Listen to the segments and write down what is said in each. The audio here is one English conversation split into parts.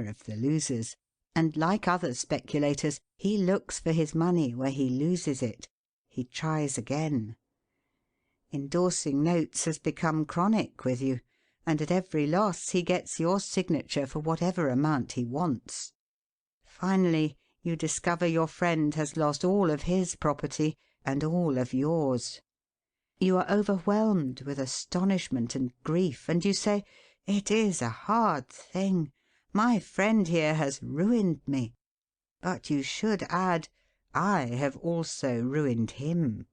of the losers, and like other speculators, he looks for his money where he loses it. He tries again. Endorsing notes has become chronic with you, and at every loss he gets your signature for whatever amount he wants. Finally, you discover your friend has lost all of his property and all of yours. You are overwhelmed with astonishment and grief, and you say, "It is a hard thing. My friend here has ruined me." But you should add, "I have also ruined him."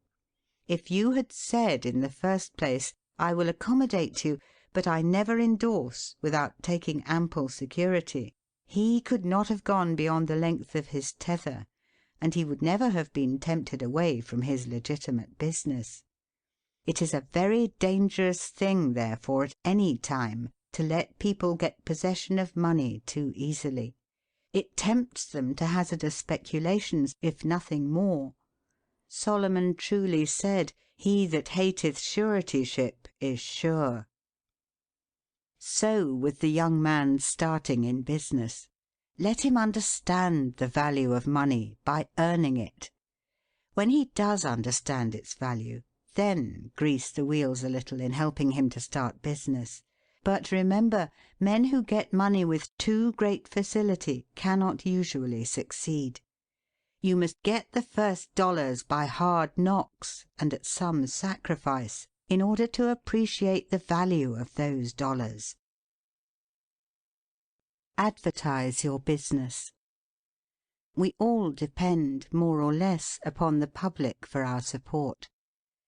If you had said in the first place, "I will accommodate you, but I never endorse without taking ample security," he could not have gone beyond the length of his tether, and he would never have been tempted away from his legitimate business. It is a very dangerous thing, therefore, at any time, to let people get possession of money too easily. It tempts them to hazardous speculations, if nothing more. Solomon truly said, "He that hateth suretyship is sure." So with the young man starting in business. Let him understand the value of money by earning it. When he does understand its value, then grease the wheels a little in helping him to start business. But remember, men who get money with too great facility cannot usually succeed. You must get the first dollars by hard knocks and at some sacrifice, in order to appreciate the value of those dollars. Advertise your business. We all depend, more or less, upon the public for our support.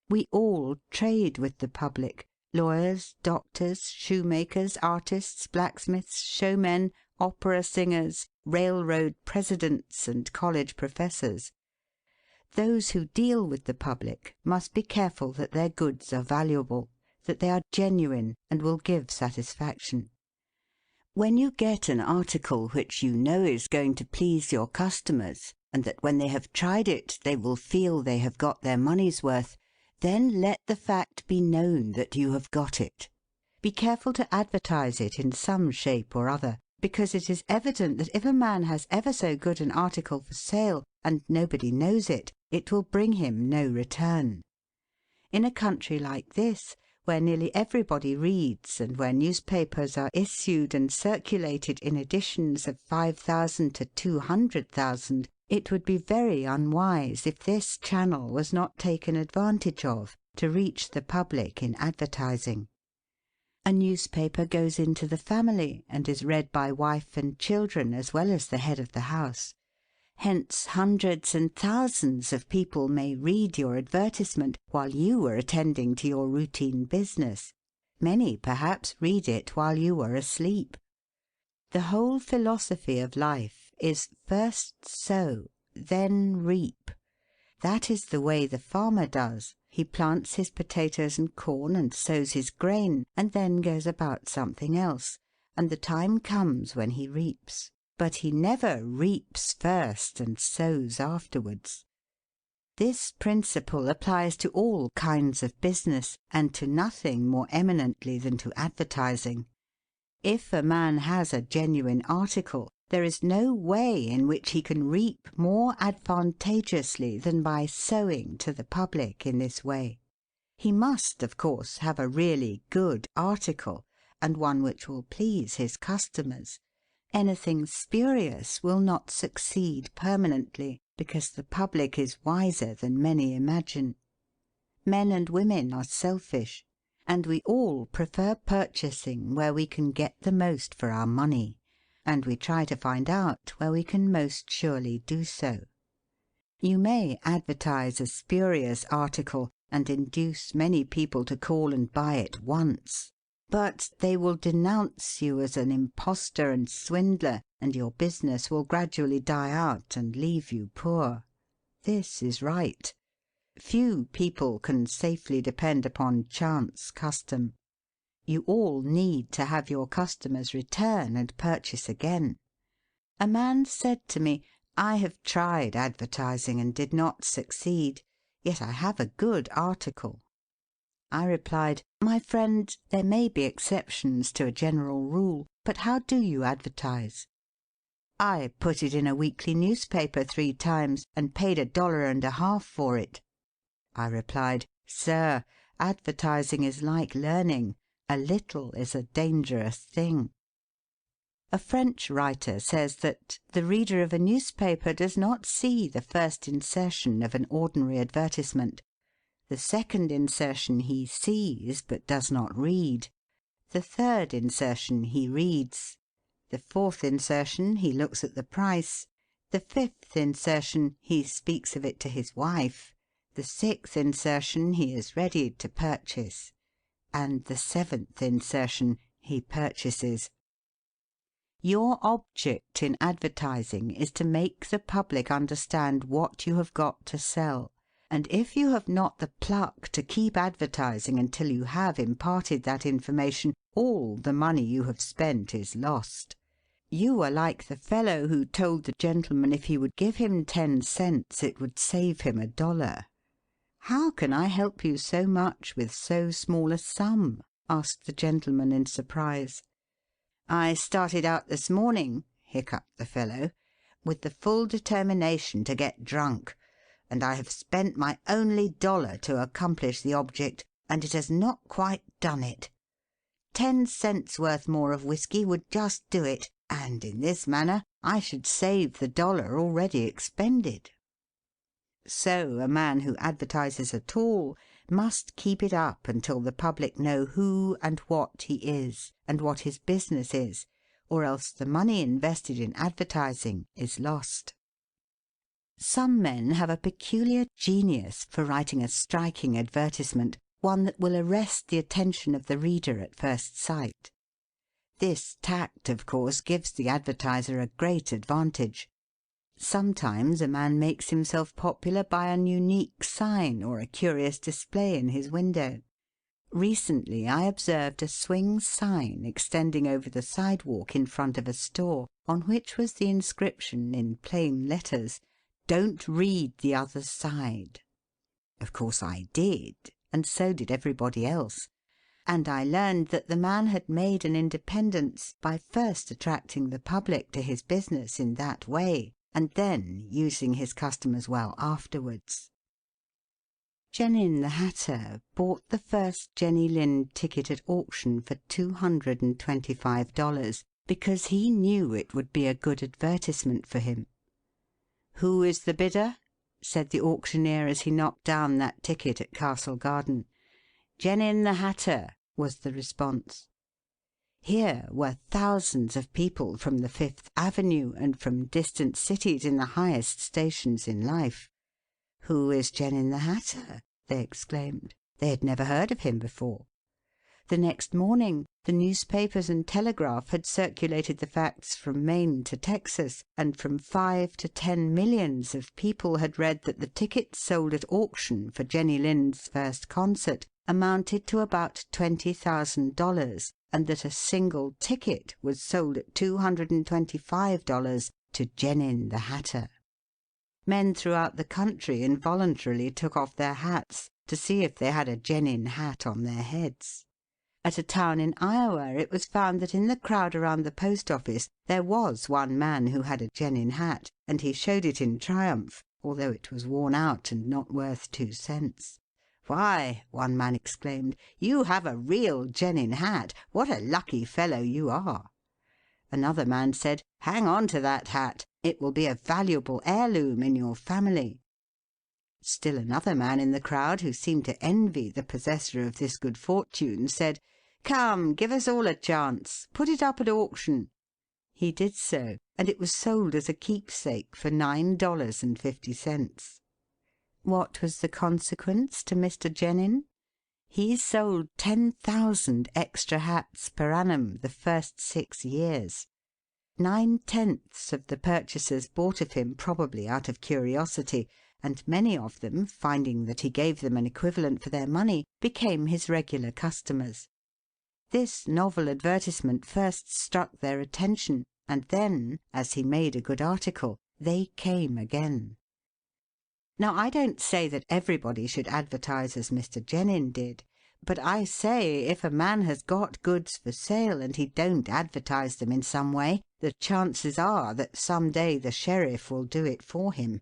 We all trade with the public: lawyers, doctors, shoemakers, artists, blacksmiths, showmen, opera singers, railroad presidents, and college professors. Those who deal with the public must be careful that their goods are valuable, that they are genuine and will give satisfaction. When you get an article which you know is going to please your customers, and that when they have tried it they will feel they have got their money's worth, then let the fact be known that you have got it. Be careful to advertise it in some shape or other, because it is evident that if a man has ever so good an article for sale, and nobody knows it, it will bring him no return. In a country like this, where nearly everybody reads, and where newspapers are issued and circulated in editions of 5,000 to 200,000, it would be very unwise if this channel was not taken advantage of to reach the public in advertising. A newspaper goes into the family and is read by wife and children as well as the head of the house. Hence hundreds and thousands of people may read your advertisement while you are attending to your routine business. Many, perhaps, read it while you are asleep. The whole philosophy of life is first sow, then reap. That is the way the farmer does. He plants his potatoes and corn and sows his grain, and then goes about something else, and the time comes when he reaps. But he never reaps first and sows afterwards. This principle applies to all kinds of business, and to nothing more eminently than to advertising. If a man has a genuine article, there is no way in which he can reap more advantageously than by sowing to the public in this way. He must, of course, have a really good article, and one which will please his customers. Anything spurious will not succeed permanently, because the public is wiser than many imagine. Men and women are selfish, and we all prefer purchasing where we can get the most for our money, and we try to find out where we can most surely do so. You may advertise a spurious article and induce many people to call and buy it once, but they will denounce you as an impostor and swindler, and your business will gradually die out and leave you poor. This is right. Few people can safely depend upon chance custom. You all need to have your customers return and purchase again. A man said to me, "I have tried advertising and did not succeed, yet I have a good article." I replied, "My friend, there may be exceptions to a general rule, but how do you advertise?" I put it in a weekly newspaper 3 times, and paid $1.50 for it." I replied, "Sir, advertising is like learning. A little is a dangerous thing." A French writer says that "the reader of a newspaper does not see the first insertion of an ordinary advertisement. The second insertion he sees, but does not read. The third insertion he reads. The fourth insertion he looks at the price. The fifth insertion he speaks of it to his wife. The sixth insertion he is ready to purchase. And the seventh insertion he purchases." Your object in advertising is to make the public understand what you have got to sell, and if you have not the pluck to keep advertising until you have imparted that information, all the money you have spent is lost. You are like the fellow who told the gentleman if he would give him 10 cents it would save him $1. "How can I help you so much with so small a sum?" asked the gentleman in surprise. "I started out this morning," hiccuped the fellow, "with the full determination to get drunk, and I have spent my only $1 to accomplish the object, and it has not quite done it. 10 cents worth more of whisky would just do it, and in this manner I should save the $1 already expended." So a man who advertises at all must keep it up until the public know who and what he is, and what his business is, or else the money invested in advertising is lost. Some men have a peculiar genius for writing a striking advertisement, one that will arrest the attention of the reader at first sight. This tact, of course, gives the advertiser a great advantage. Sometimes a man makes himself popular by an unique sign or a curious display in his window. Recently I observed a swing sign extending over the sidewalk in front of a store, on which was the inscription in plain letters, "Don't read the other side." Of course I did, and so did everybody else. And I learned that the man had made an independence by first attracting the public to his business in that way, and then using his customers well afterwards. Genin the hatter bought the first Jenny Lind ticket at auction for $225 because he knew it would be a good advertisement for him. "Who is the bidder?" said the auctioneer as he knocked down that ticket at Castle Garden. "Genin the hatter," was the response. Here were thousands of people from the Fifth Avenue and from distant cities in the highest stations in life. "Who is Genin the hatter?" they exclaimed. They had never heard of him before. The next morning the newspapers and telegraph had circulated the facts from Maine to Texas, and from 5 to 10 millions of people had read that the tickets sold at auction for Jenny Lind's first concert amounted to about $20,000, and that a single ticket was sold at $225 to Genin the hatter. Men throughout the country involuntarily took off their hats to see if they had a Genin hat on their heads. At a town in Iowa it was found that in the crowd around the post office there was one man who had a Genin hat, and he showed it in triumph, although it was worn out and not worth 2 cents. "Why," one man exclaimed, "you have a real Genin hat. What a lucky fellow you are." Another man said, "Hang on to that hat. It will be a valuable heirloom in your family." Still another man in the crowd, who seemed to envy the possessor of this good fortune, said, "Come, give us all a chance. Put it up at auction." He did so, and it was sold as a keepsake for $9.50. What was the consequence to Mr. Genin? He sold 10,000 extra hats per annum the first 6 years. 9/10 of the purchasers bought of him probably out of curiosity, and many of them, finding that he gave them an equivalent for their money, became his regular customers. This novel advertisement first struck their attention, and then, as he made a good article, they came again. Now I don't say that everybody should advertise as Mr. Genin did, But I say, if a man has got goods for sale and he don't advertise them in some way, the chances are that some day the sheriff will do it for him.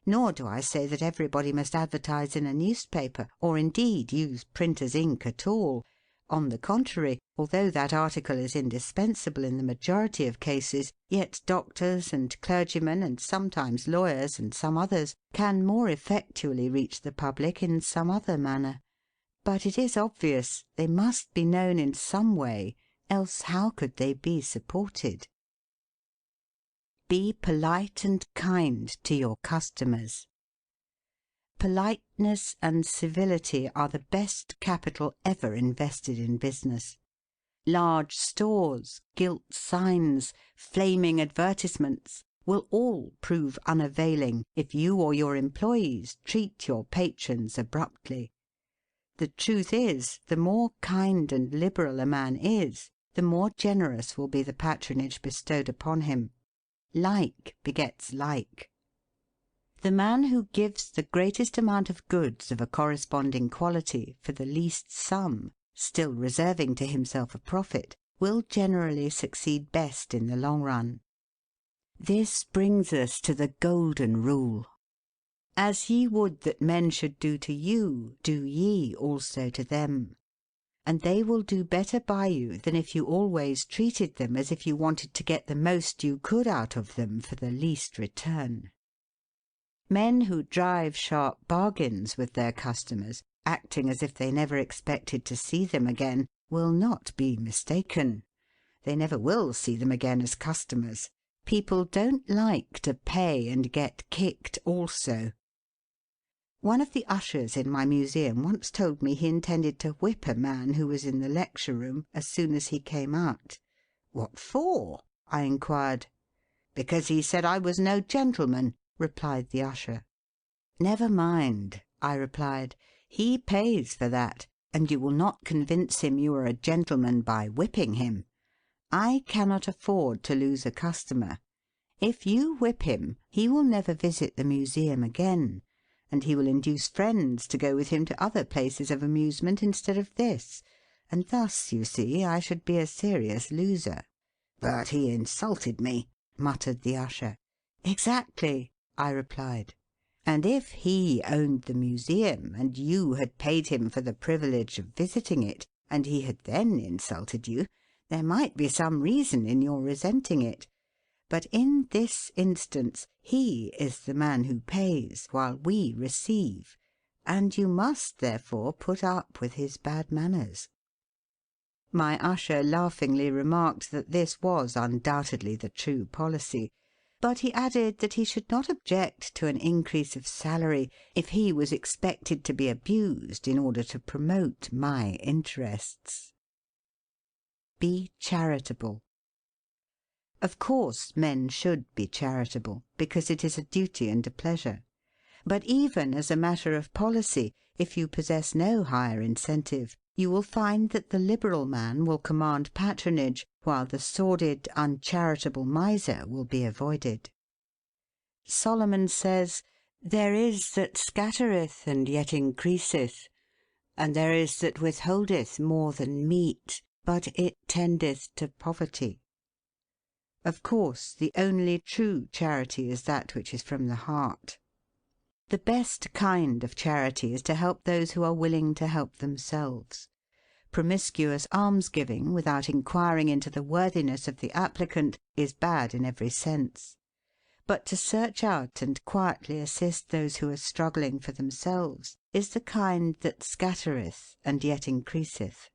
Nor do I say that everybody must advertise in a newspaper, or indeed use printer's ink at all. On the contrary, although that article is indispensable in the majority of cases, yet doctors and clergymen, and sometimes lawyers and some others, can more effectually reach the public in some other manner. But it is obvious they must be known in some way, else how could they be supported? Be polite and kind to your customers. Politeness and civility are the best capital ever invested in business. Large stores, gilt signs, flaming advertisements will all prove unavailing if you or your employees treat your patrons abruptly. The truth is, the more kind and liberal a man is, the more generous will be the patronage bestowed upon him. Like begets like. The man who gives the greatest amount of goods of a corresponding quality for the least sum, still reserving to himself a profit, will generally succeed best in the long run. This brings us to the golden rule. As ye would that men should do to you, do ye also to them. And they will do better by you than if you always treated them as if you wanted to get the most you could out of them for the least return. Men who drive sharp bargains with their customers, acting as if they never expected to see them again, will not be mistaken. They never will see them again as customers. People don't like to pay and get kicked also. One of the ushers in my museum once told me he intended to whip a man who was in the lecture room as soon as he came out. "What for?" I inquired. "Because he said I was no gentleman," replied the usher. "Never mind," I replied. "He pays for that, and you will not convince him you are a gentleman by whipping him. I cannot afford to lose a customer. If you whip him, he will never visit the museum again, and he will induce friends to go with him to other places of amusement instead of this, and thus, you see, I should be a serious loser." "But he insulted me," muttered the usher. "Exactly," I replied. "And if he owned the museum, and you had paid him for the privilege of visiting it, and he had then insulted you, there might be some reason in your resenting it. But in this instance he is the man who pays, while we receive, and you must therefore put up with his bad manners." My usher laughingly remarked that this was undoubtedly the true policy, but he added that he should not object to an increase of salary if he was expected to be abused in order to promote my interests. Be charitable. Of course men should be charitable, because it is a duty and a pleasure. But even as a matter of policy, if you possess no higher incentive, you will find that the liberal man will command patronage, while the sordid, uncharitable miser will be avoided. Solomon says, "There is that scattereth and yet increaseth, and there is that withholdeth more than meet, but it tendeth to poverty." Of course, the only true charity is that which is from the heart. The best kind of charity is to help those who are willing to help themselves. Promiscuous almsgiving, without inquiring into the worthiness of the applicant, is bad in every sense. But to search out and quietly assist those who are struggling for themselves is the kind that scattereth and yet increaseth.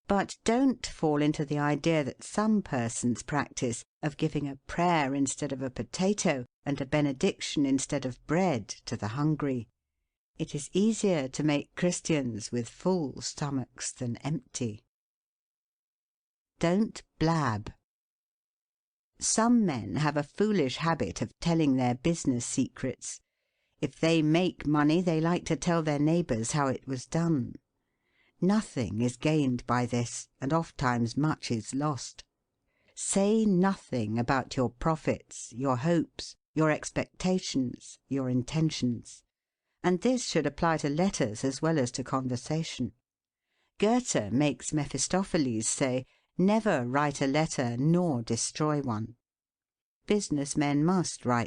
But don't fall into the idea that some persons practice of giving a prayer instead of a potato and a benediction instead of bread to the hungry. It is easier to make Christians with full stomachs than empty. Don't blab. Some men have a foolish habit of telling their business secrets. If they make money, they like to tell their neighbours how it was done. Nothing is gained by this, and ofttimes much is lost. Say nothing about your profits, your hopes, your expectations, your intentions. And this should apply to letters as well as to conversation. Goethe makes Mephistopheles say, "Never write a letter nor destroy one." Business men must write